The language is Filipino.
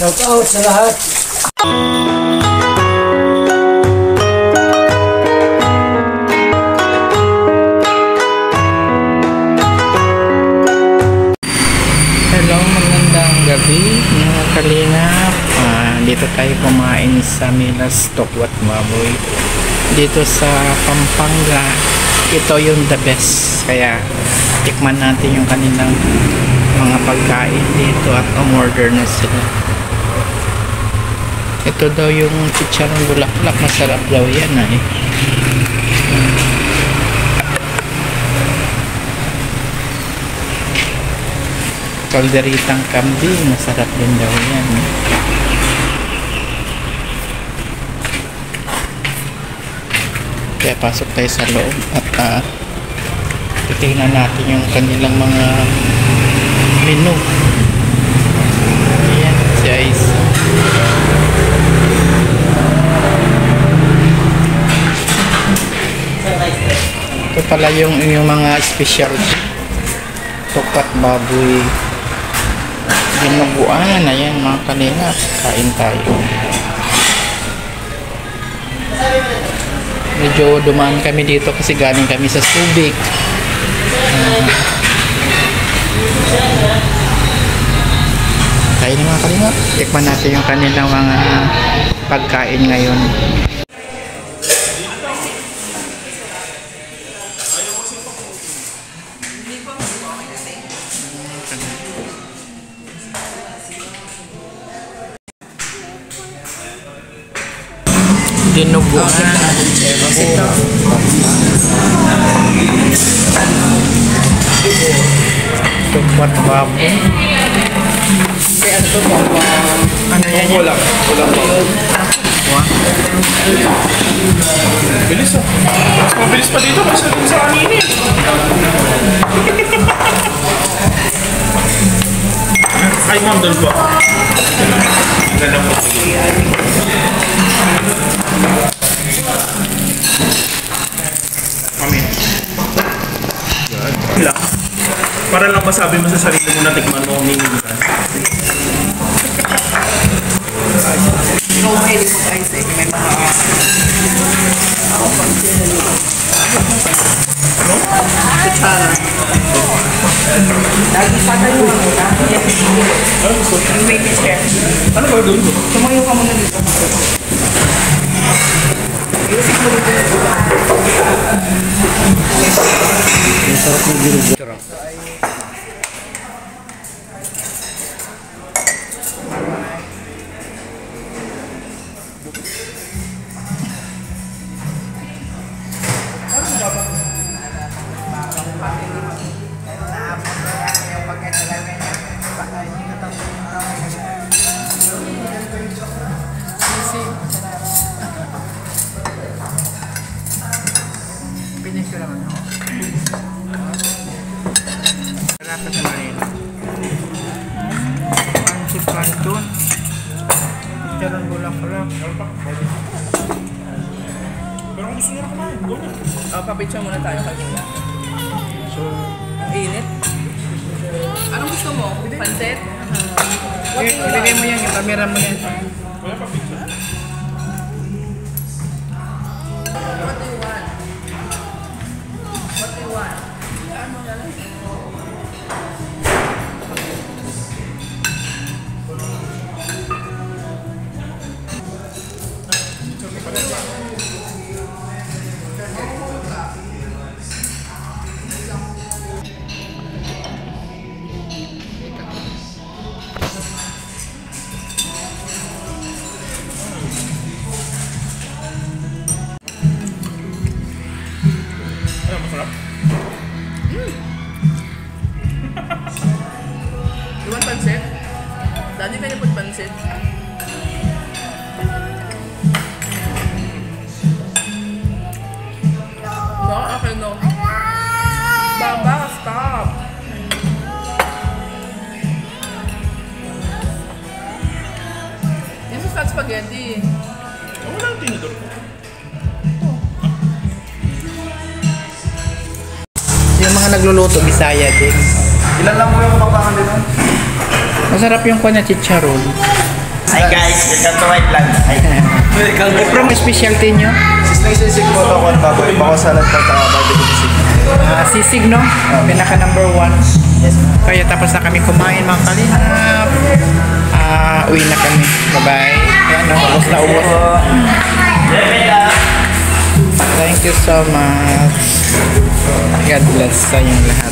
Shout out sa lahat. Hello, magandang gabi mga kalingap. Dito tayo kumain sa Milas Tokwat Baboy dito sa Pampanga. Ito yung the best, kaya tikman natin yung kanilang mga pagkain dito at umorder na sila. Ito daw yung chicharong bulaklak, masarap daw yan Kalderitang kambing, masarap din daw yan Kaya pasok tayo sa loob at titingnan natin yung kanilang mga menu. Ayan, si Ice. Ito pala yung mga special tokwat baboy dinuguan. Ayan mga kalingap, kain tayo. Medyo dumaan kami dito kasi galing kami sa Subic. Kain na mga kalingap, tikman natin yung kanilang mga pagkain ngayon. Dinuguan. Tokwat baboy. Ano yan? Wala. Bilis ah. Mas mabilis pa dito kasi sa kanina eh. Ay, ma'am, doon po. Ganda po. Amin. Para lang masabi mo sa sarili mo na tikman mo minimum ka. Ikaw mahilig mo guys eh. May mga... Ako pang ano? Kutsara. Lagi sa tayo mo na. Ang baby chair. Ano ba doon? Tumayo ka muna dito. Iusik mo dito. Ang sarap ng ginuguan. Finish ko naman ako. Sarap na rin. Pancit canton. Charang bulak-bulak. Pero kung gusto nyo na kumain, go na. Papicture muna tayo kanina. So, Ang init. Anong gusto mo? Pancit? ilagay mo yan, yung camera mo yan. Wala pa picture. What do you want? What do you want? Ano, masarap? You want pancit? Daddy, can you put pancit? No? Okay, no. Baba, stop! This is not spaghetti. Wala ang tinidor ko. Yung mga nagluluto, Bisaya din. Ilan lang mo yung papangan dito? Masarap yung kanya chicharon. Hi guys, welcome to my vlog. Hi. From specialty nyo? Sisig po ito kung baboy. Bako salad po sa barbecue sisig. Sisig, no? Pinaka number 1. Yes, ma'am. Kaya tapos na kami kumain mga kalingap. Uwi na kami. Bye-bye. Ayan, no? Ubos na ubos. Thank you so much. God bless sa inyong lahat.